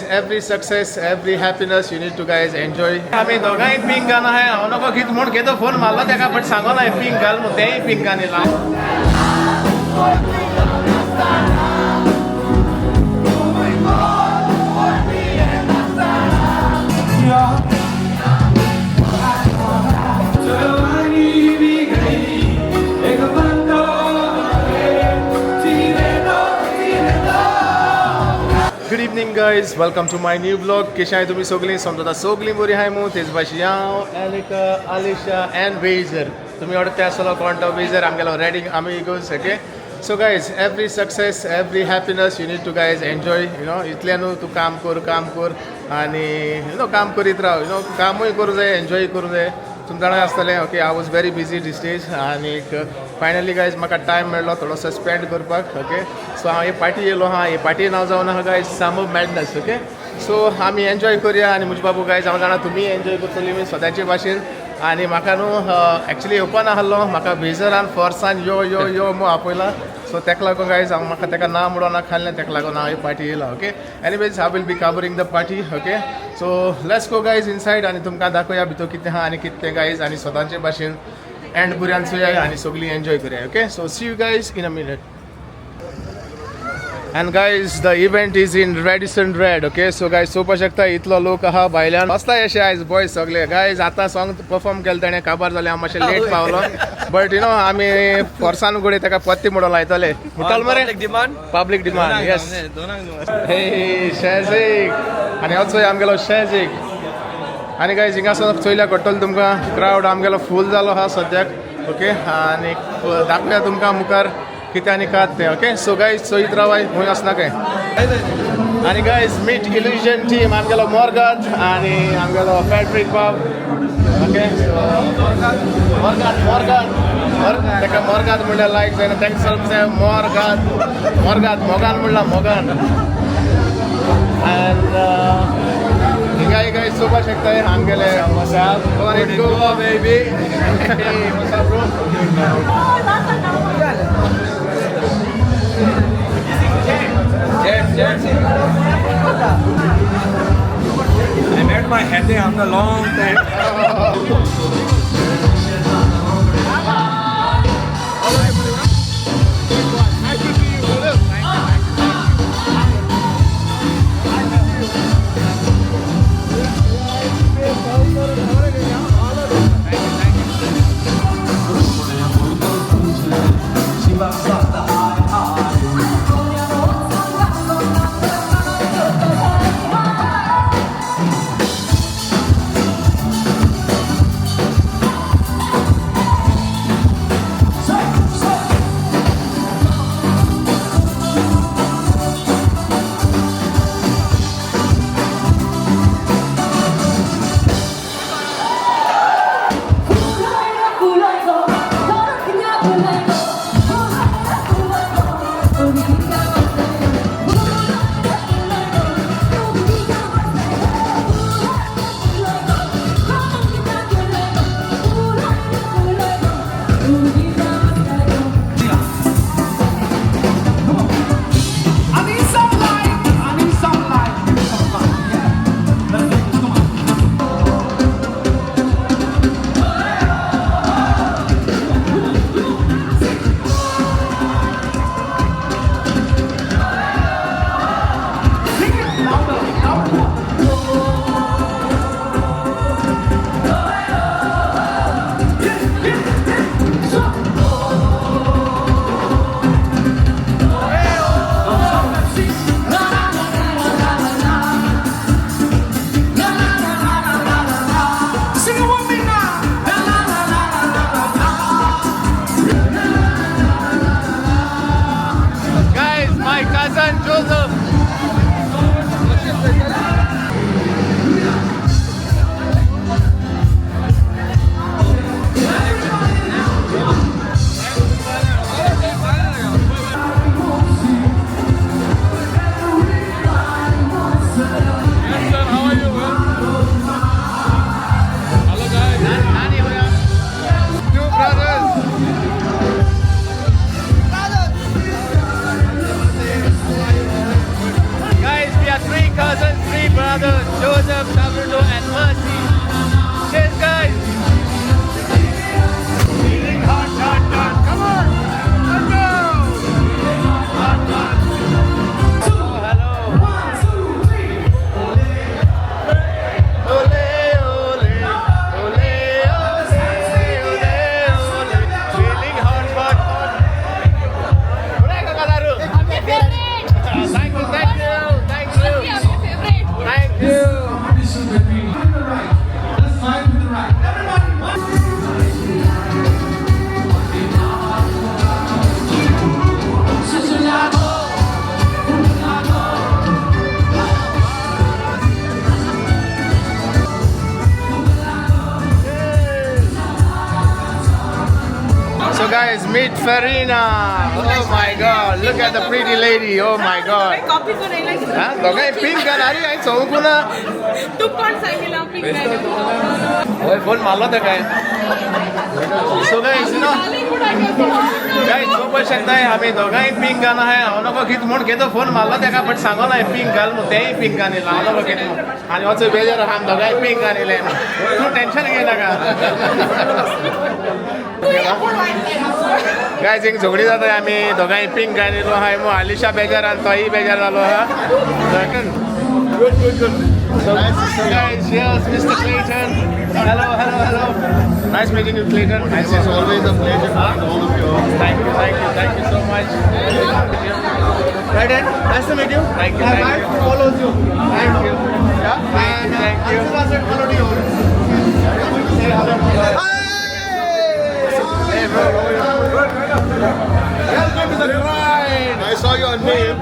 every success, every happiness you need to guys enjoy. आम्ही दोघांही pink गाणं आहे हांव नको गीत म्हूण घेतो फोन मारलो तेका बट सांगो ना पिंक घाल म्हूण तेंय पिंक गाणी लाव. Good evening guys, welcome to my new vlog. कशे आहे तुम्ही सगळीं समजता सगळीं बरी आहाय मू तेच भाशेन हांव एलिका आलिशा एंड वेजर तुम्ही ओळखता आसतलो कोण तो वेजर आमगेलो रेडिंग अमिगोस okay. So guys every success every happiness you need to guys enjoy you know इतले न्हू तूं काम कर आनी यू नो काम करीत राव यू नो कामूय करूं जाय एन्जॉय करूं जाय. तुमकां जाणां आसतलें okay I was very busy this days आनी फायनली गायज म्हाका टायम मेळ्ळो थोडोसो स्पेंड करपाक ओके. सो हांव हे पार्टी येयलो हा हे पार्टी नांव जावन आहा guys psalm of madness okay. सो आमी एन्जॉय करुया आनी म्हजे बाबू गायज हांव जाणा तुमी एन्जॉय करतली मी स्वताचे भाशेन. आनी म्हाका न्हू एक्चुली येवपा नाहलो म्हाका बेजरान फोर्सान यो यो यो मो आपयला. सो तेका लागून गायज हांव म्हाका तेका ना म्हणून खाल्लें तेका लागून हांव ही पार्टी येयला ओके. एनीवेज हांव will be covering the party okay. So let's go guys inside आनी तुमकां दाखोवया भितर कितें आहा आनी कितें गायज आनी स्वताचे भाशेन एंड बुऱ्यान चोया आनी सगळीं एन्जॉय करुया okay. So see you guys in a minute. And guys, the event is in Radisson Red, okay? So guys, सोपा शकता इतलो लोक आहा भायल्यान बसलाय अशे आयज बॉयज सगळे गायज. आतां सॉंग परफॉर्म केलें तेणें काबार जालें हांव मातशें लेट पावलो बट यू नो आमी फोर्सान उगडे ताका पत्ती म्हणून लायतले मुटाल मरे पब्लीक डिमांड येस. हे शेजीक आनी हो चोय आमगेलो शेजीक आनी गायज हिंगासर चोयल्या कट्टल तुमकां क्रावड आमगेलो फूल जालो आहा सद्याक ओके. आनी दाखोवया तुमकां मुखार कितें आनी कात तें ओके. सो गायज चोयत रावाय खंय वचना काय. आनी गायज मीट इल्युजन टीम आमगेलो मोर्गात आनी आमगेलो फॅड्रिक बाब ओके. मोर्गात ताका मोर्गात म्हणल्यार लायक जायना तांकां सगळें मोर्गात मोगान म्हणल्यार मोगान. एंड हिंगाय गायज चोवपा शकताय आमगेले Goa baby I met my head after a long time. three brothers, Joseph, Sabrina, and Mercy. Cheers, guys. Feeling hot, hot, hot. Come on, let's go. Oh, hello. Ole, ole, ole, ole, ole, ole. Feeling hot, hot, hot. Mereka kataru. Thank you, thank you, thank you, thank you. So guys, meet Farina. Oh my God, look at the pretty lady. Oh my God. Coffee तो नहीं लगी हाँ, दोघं pink घालणारी आहे चौकुना. तू कोण सांगितलं pink नाही ओय फोन मारला तर काय. So guys, you know, guys सोबत शकताय आम्ही दोघंही पिंक गाणं आहे. हांव नको गीत म्हूण घेतो फोन मारला तेका बट सांगो ना पिंक घाल म्हणून तेही पिंक गाणी हांव नको घेत म्हणून. आणि वचो बेजार आहा दोघंही पिंक गाणीले. तू टेन्शन घे नाका. गायज एक झगडी जाता आम्ही दोघांनी पिंक घालिल्लो आहाय मग आलिशा बेजार आणि तोही बेजार जालो आहा. Good, good, good. So guys, here's Mr. Clayton. Hello, hello, hello. Nice meeting you, Clayton. It's always a pleasure meeting all of you. Thank you, thank you, thank you so much. Right, Ed? Nice to meet you. Thank you, My thank wife you. follows you. Thank you. Yeah? Thank you, thank you. As soon as I followed you. Say hello. Hey, bro. Welcome to the grind. I saw your name.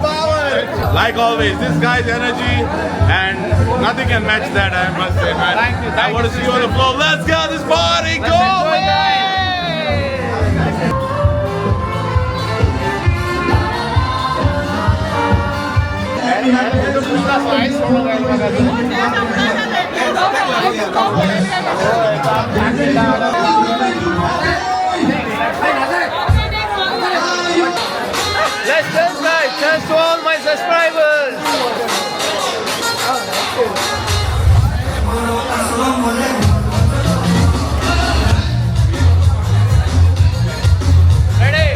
Like always, this guy's energy and nothing can match that, I must say, man. Thank you, I thank want you, to see you on the floor. Let's get this party Let's enjoy going! Let's dance, guys. Thanks to all my subscribers. Ready?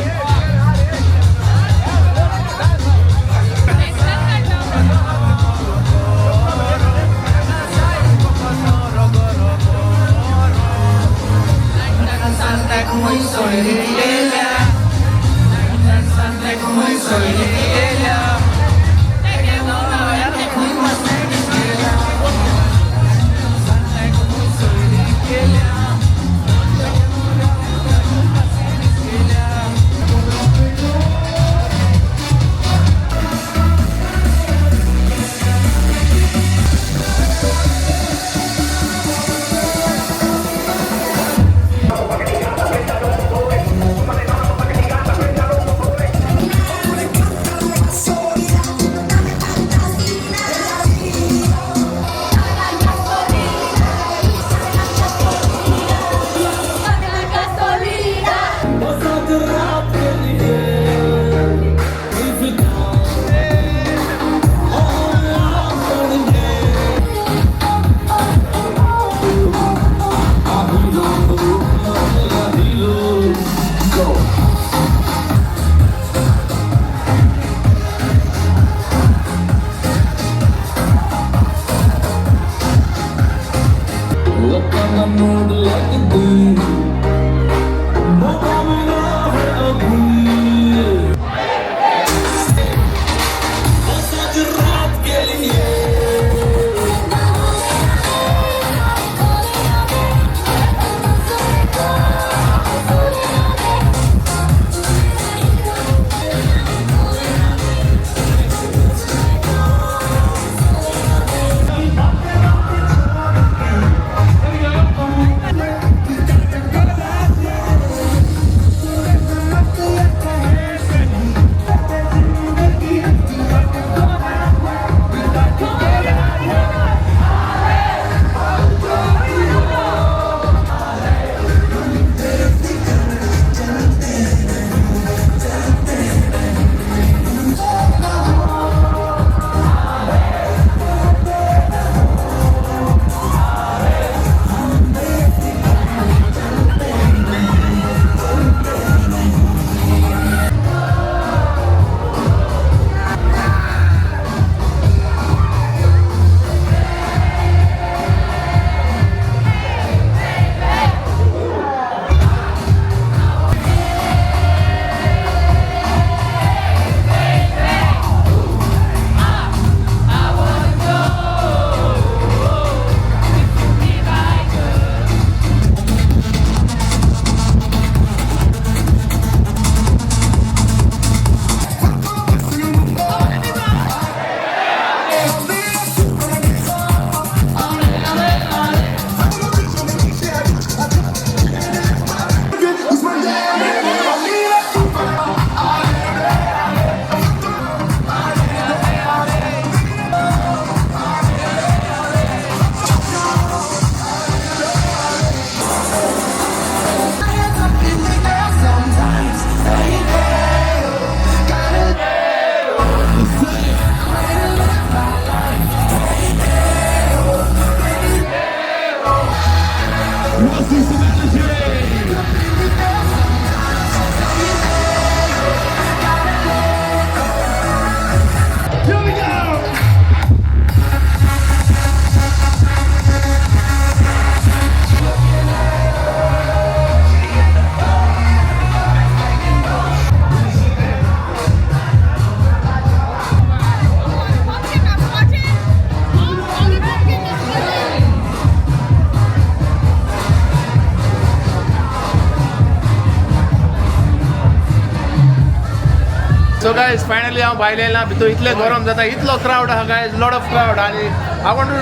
So guys, finally हांव भायले येयला भितर इतले गरम जाता इतलो crowd आहा guys, lot of crowd आणि I want to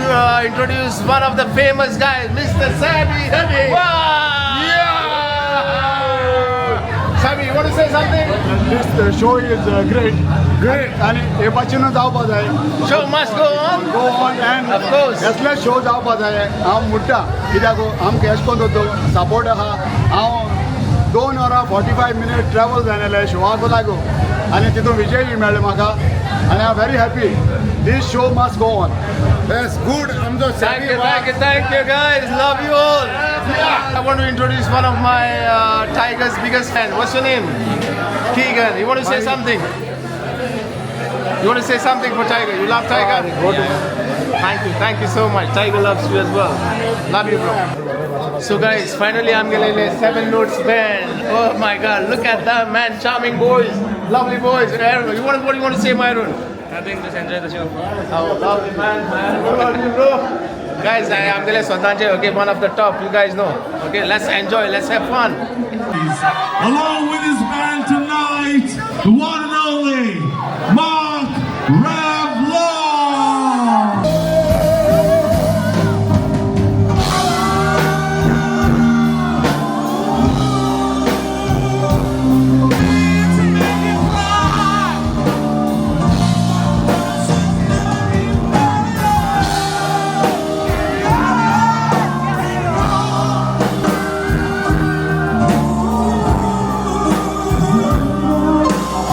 introduce one of the famous guys, Mr. Sammy Honey. Yeah! Sammy, you want to say something? This show is great. आणि हे पासून जावपा जाय. Show must go on. Go on and Of course. असले show जावपा जाय. हांव मुट्टा कित्याक आमकां एश कोन्न दोतोर सपोर्ट आहा. हांव 2 hours 45 minutes ट्रॅव्हल जालेले शोवाक लागो आनी तितून विजय बी मेळ्ळो म्हाका आनी I am very happy. This show must go on. That's good. Thank you guys. Love you all. I want to introduce one of my Tiger's biggest fan. What's your name? Keegan. You want to say something? You want to say something for Tiger? You love Tiger? Thank you so much. Tiger loves you as well. Love you, bro. So guys, finally I'm getting a 7 Notes band. Oh my God, look at that man, charming boys, lovely boys. Aaron, what do you want to say, Myron? Nothing, just enjoy the show. Oh, lovely man. Love you, bro. Guys, I'm getting Swadanje, okay, one of the top, you guys know. Okay, let's enjoy, let's have fun. Along with his band tonight, the one and only Mark Revlon.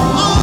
Oh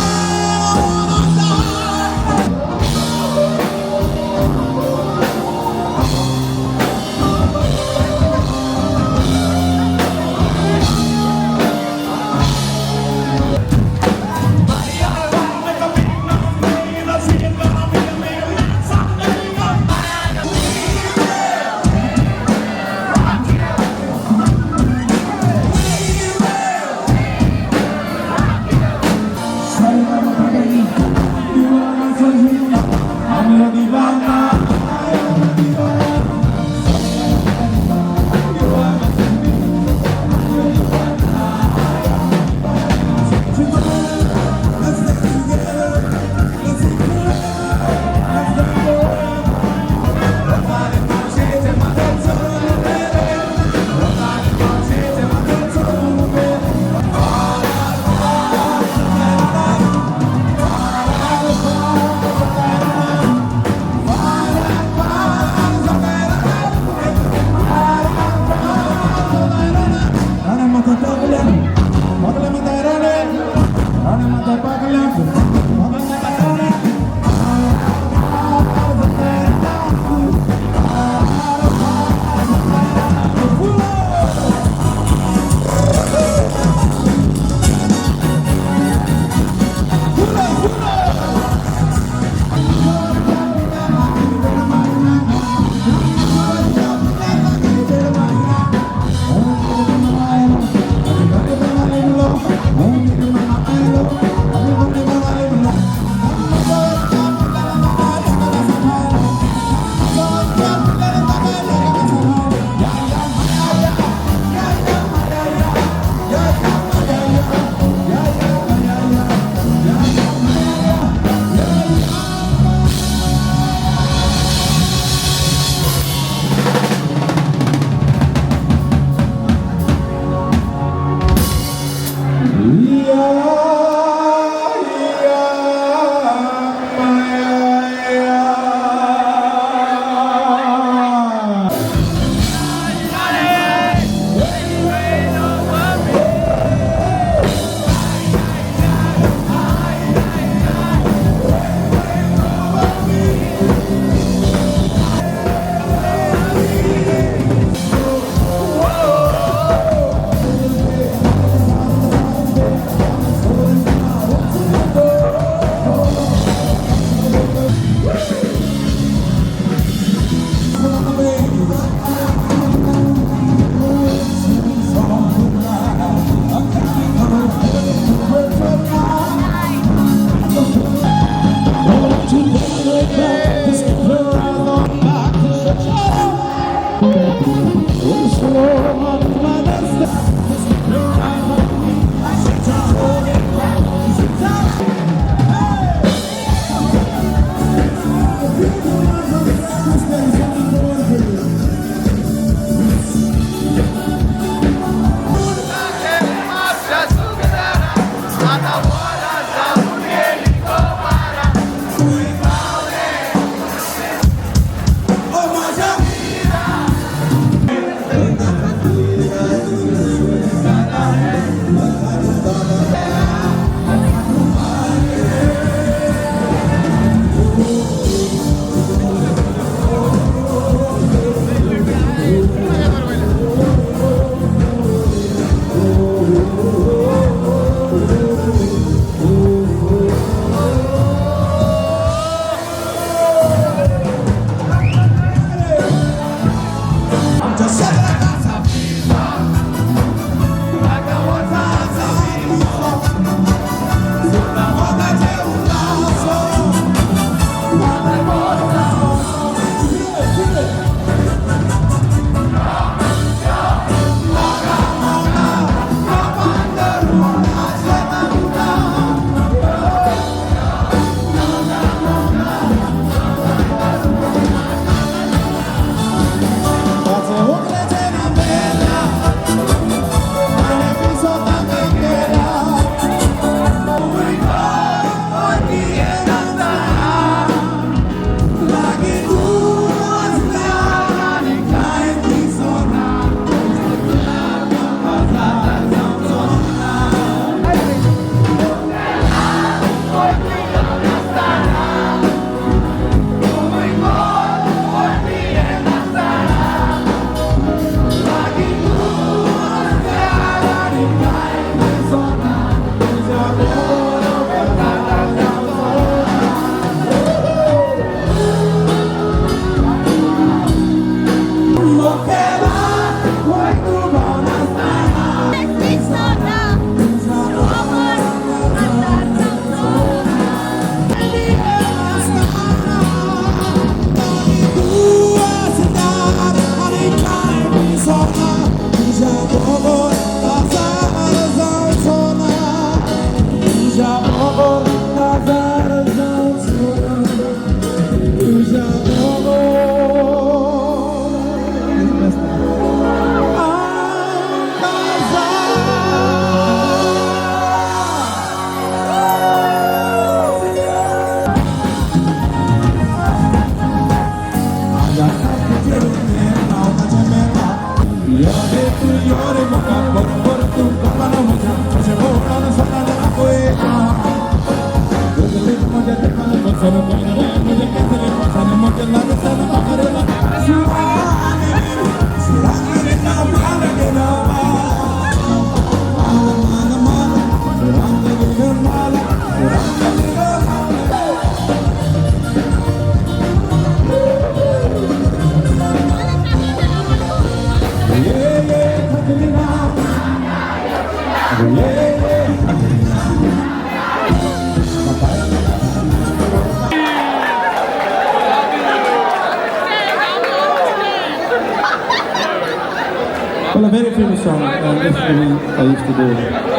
Well, a very famous song, and this I used to do.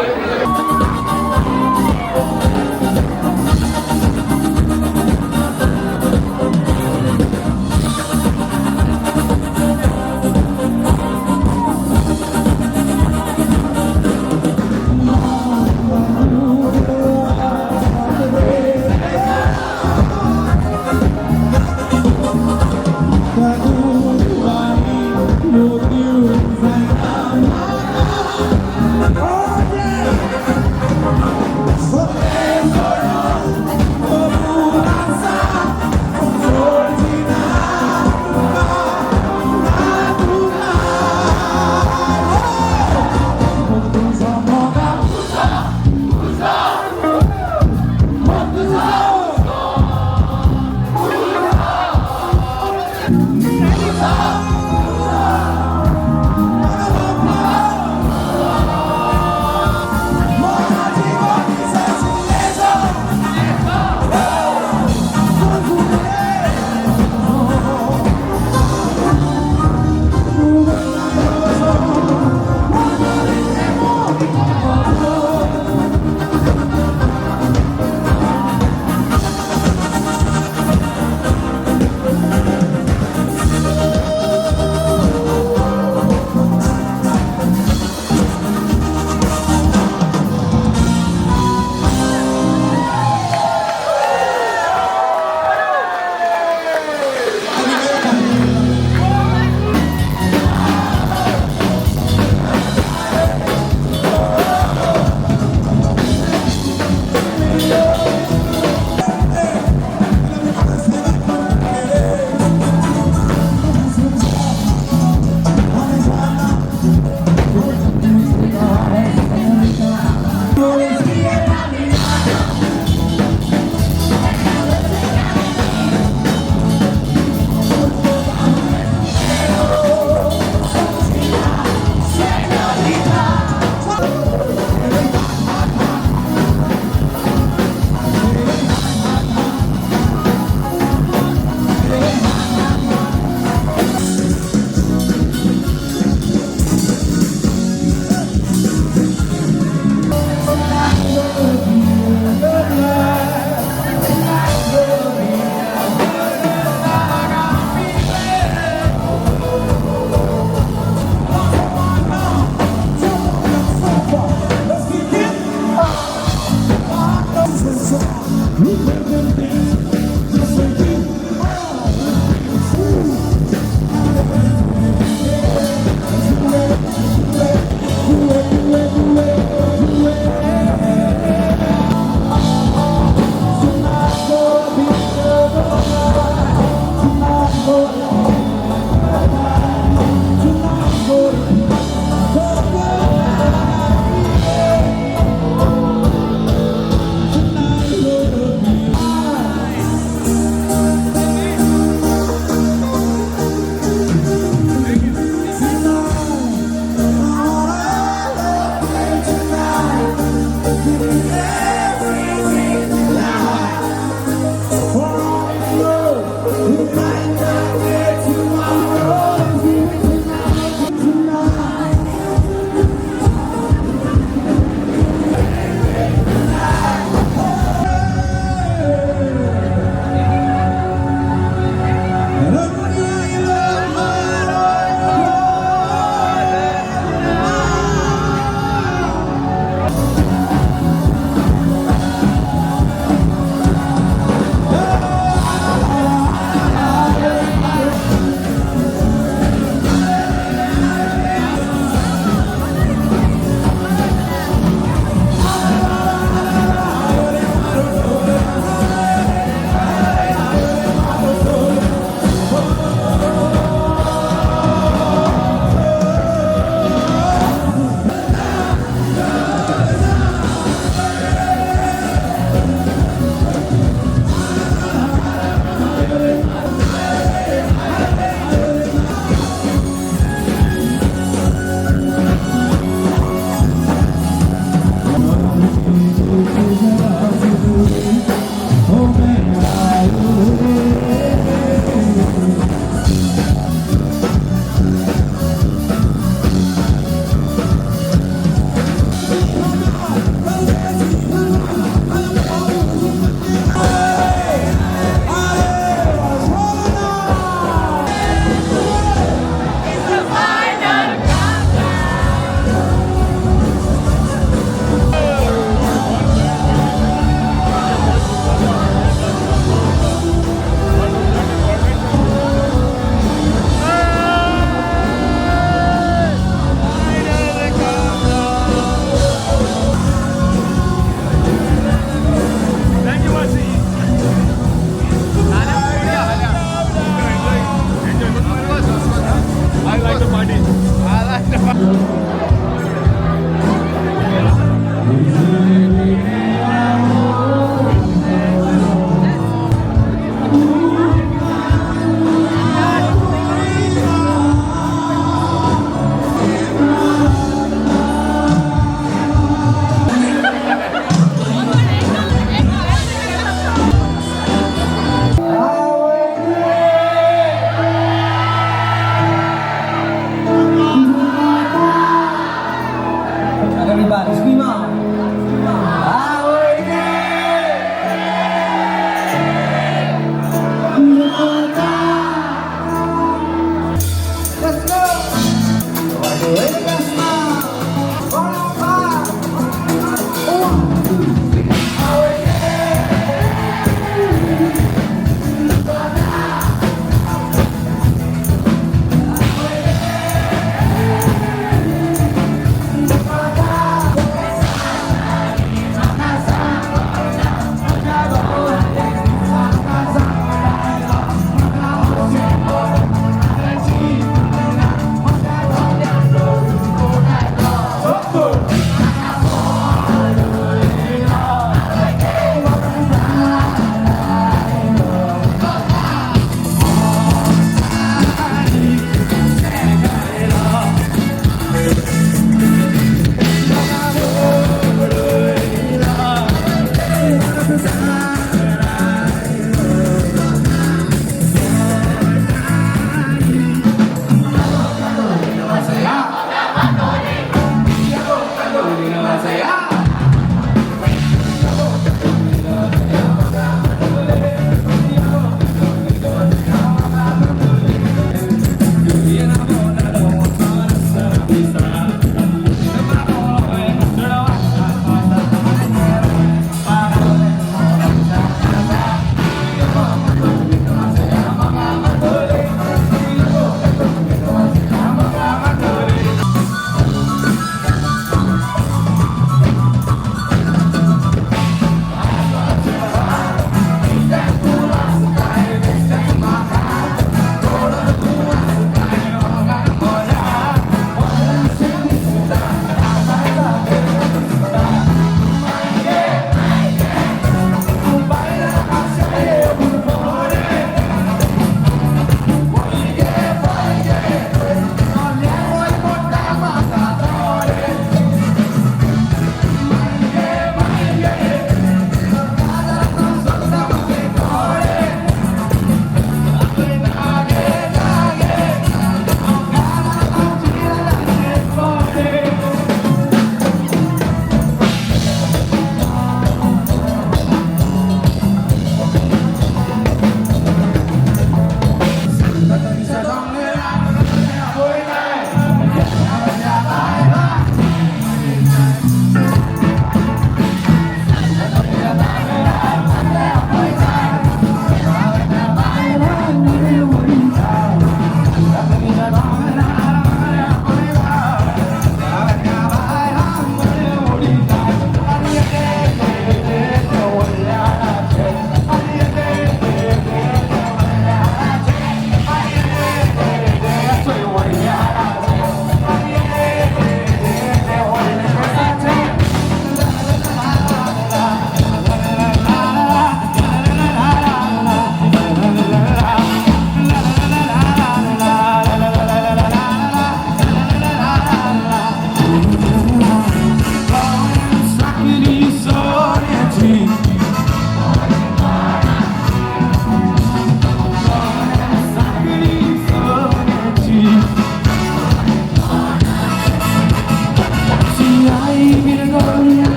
Oh, yeah!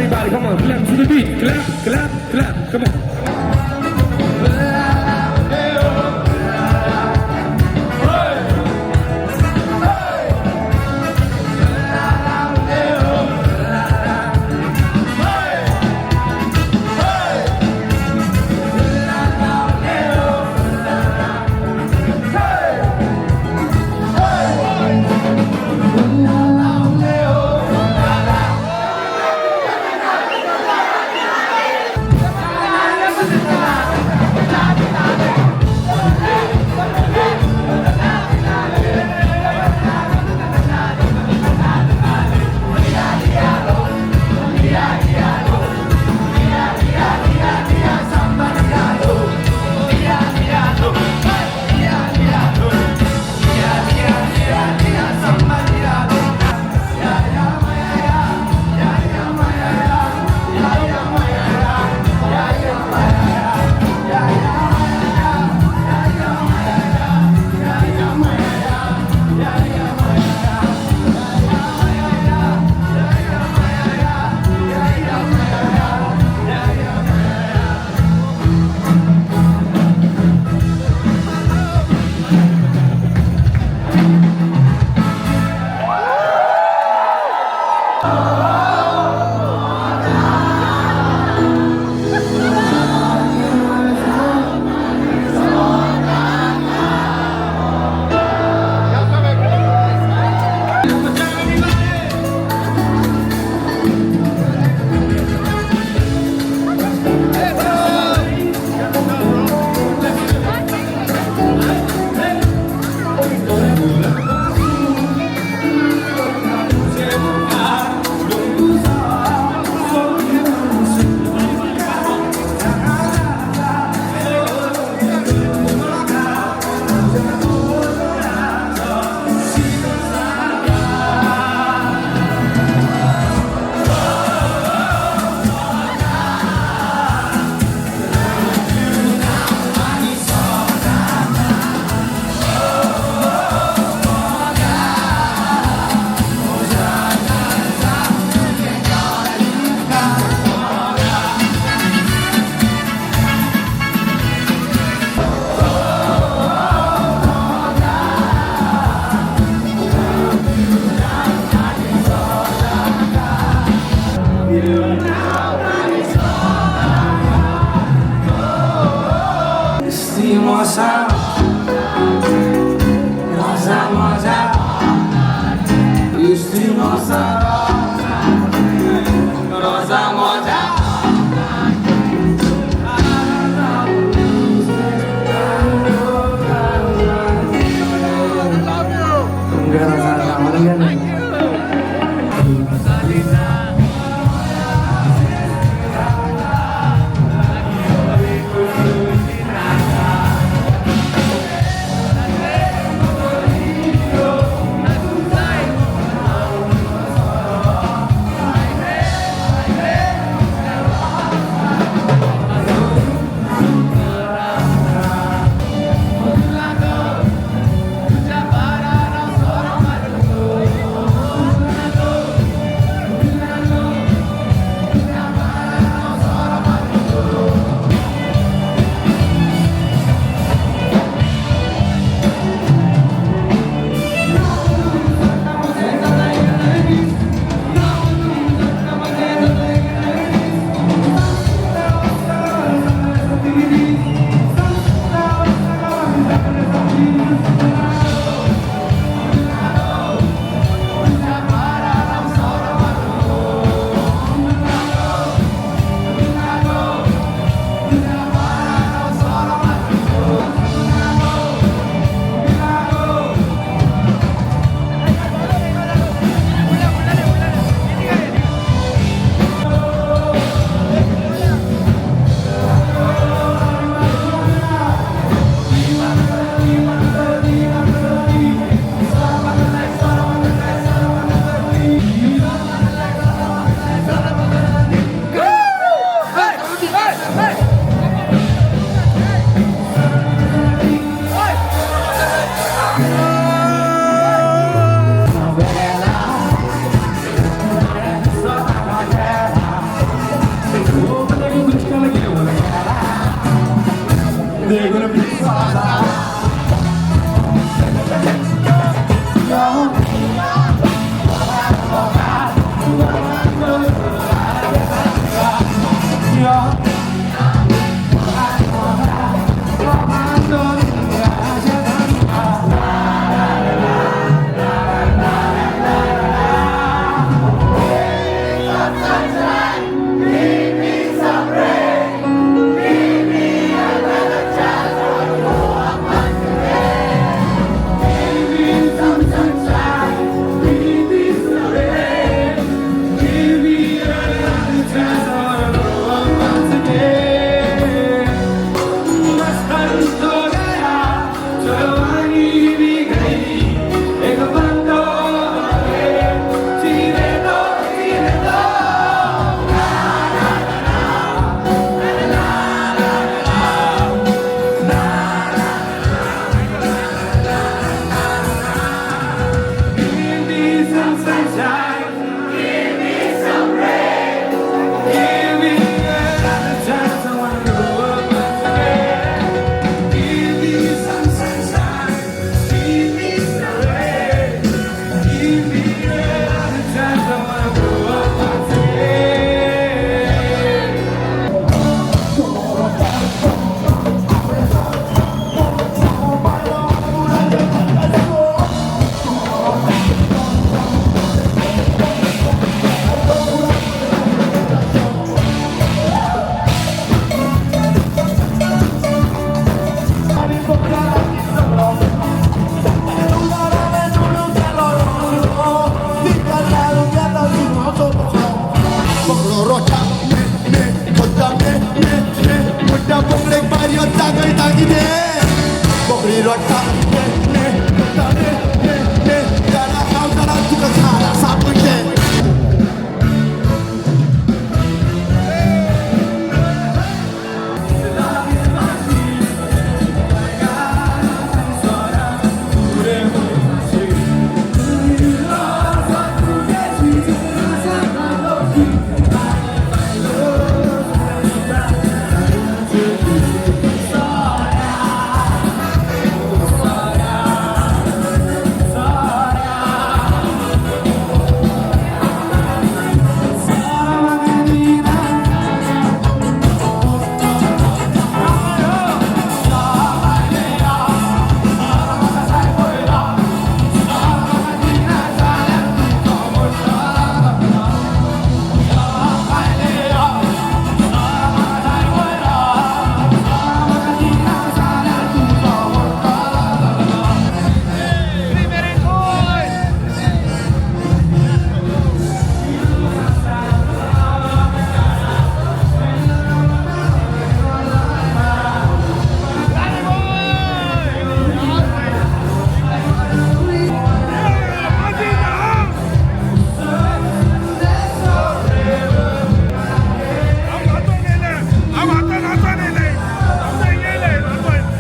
Everybody, come on, clap to the beat. Clap, clap, clap. Come on.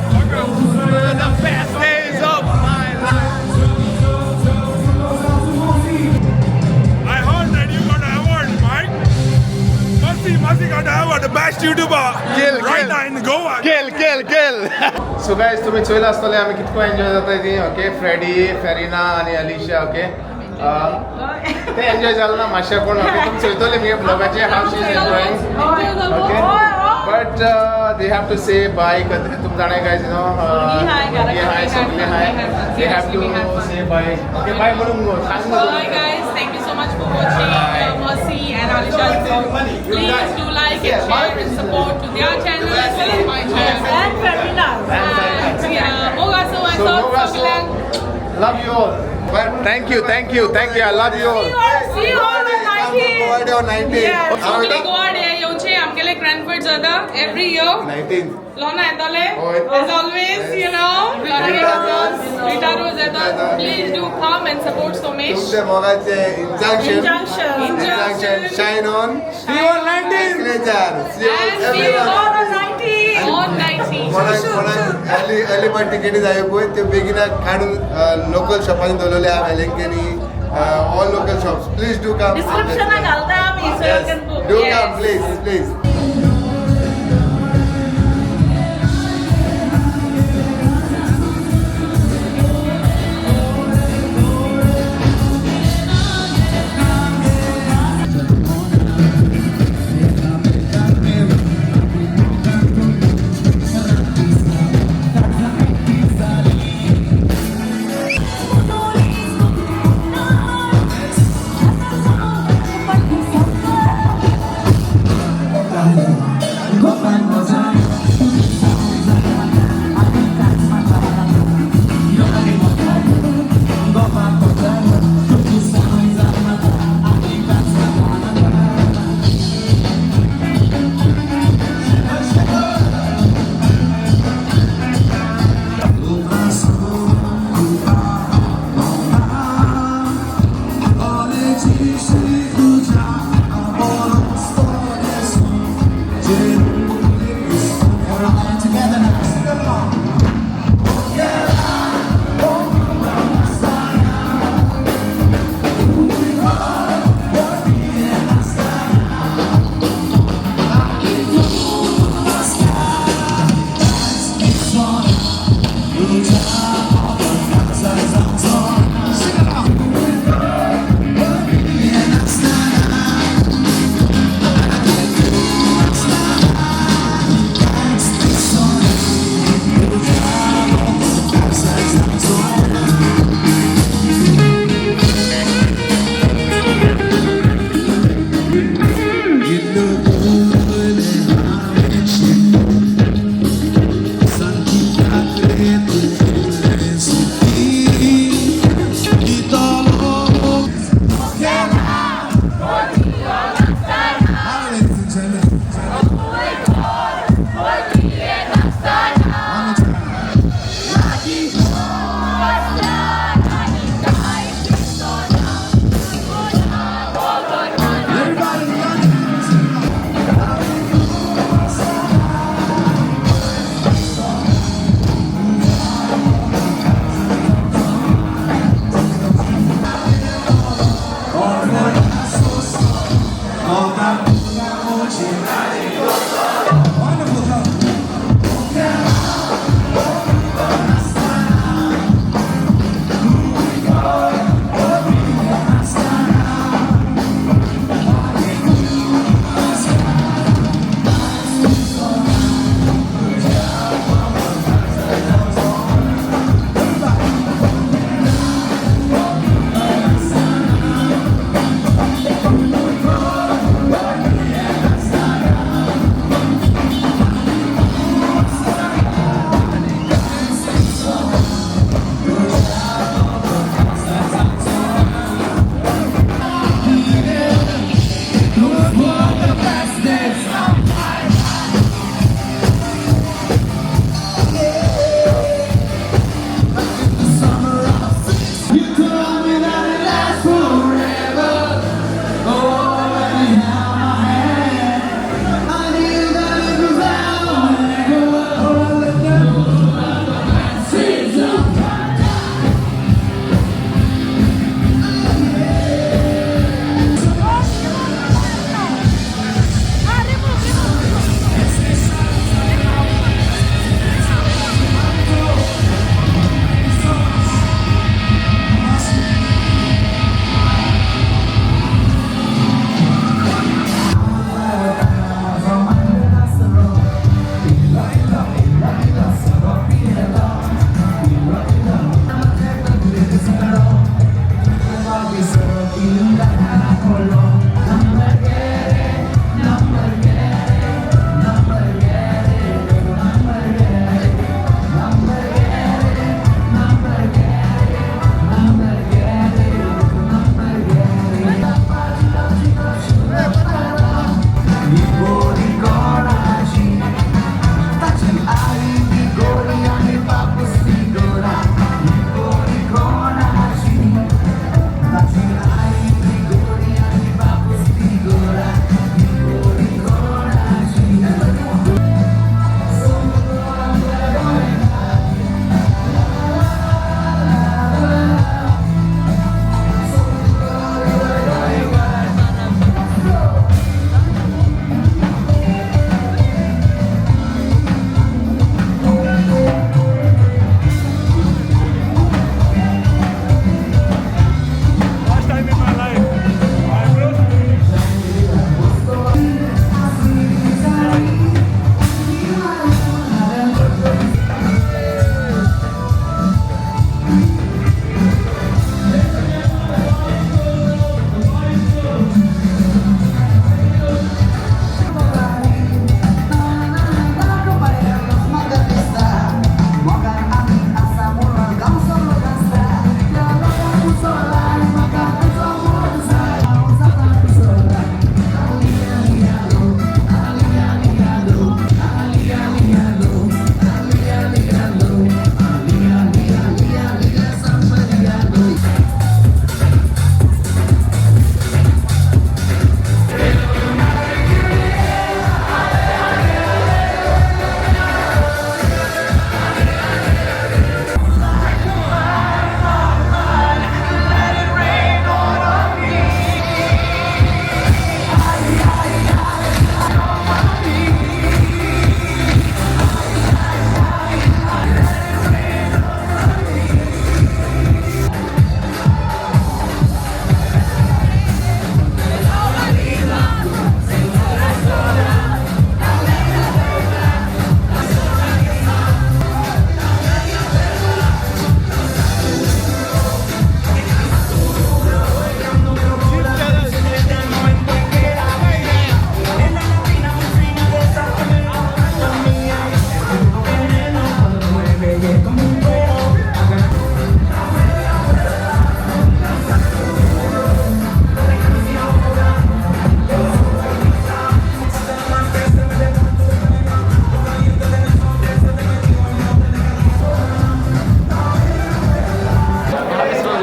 The best days of my life. I heard that you got an award, Mike. Masi got an award, the best YouTuber Kill, right kill. now in Goa. Kill. So guys, तुम्ही चोयला असतले आम्ही कितको enjoy जाता ती okay Freddy फेरिना आणि Alisha okay ते enjoy झालं ना मातशें पूण ओके तुमी चोयतले मी ब्लॉगाचे हाव she is enjoying okay but they have to say bye तुम जाणे गाइस यू नो हाय सगळे hi they have to say bye okay bye म्हणून सांग So hi guys, thank you so much for watching Mercy and Alisha's vlog. Please do like and share and support to their channel as well as my channel. And Ferdinand. And yeah, Moga so I So thought Moga, Sogland. so love you all. But thank you. I love you all. See you all on 19th. on 19. Yeah. So Goa Day येऊचे आमगेले Cranford जाता every year. 19. Lona येताले. Hoy. As always, you know. Rita Rose येता. Please do come and support Somesh. तुमच्या मोगाचे injunction shine on. See you on 19. See you And see you all on 19th. On 19th. कोणाक early bird टिकेटी जाय पळय त्यो बेगिना काडून local शॉपांनी दवरलेले आहा Velankanni all local shops please do come Description घालता आम्ही so you can book. Do Yes. Come please Bye.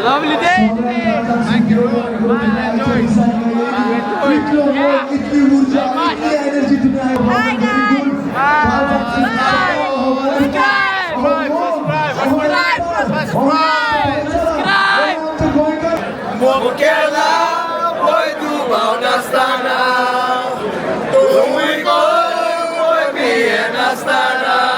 Lovely day today. Thank you. Hi guys! Mokela, boy tu baunastana. Tumiko, boy mi enastana.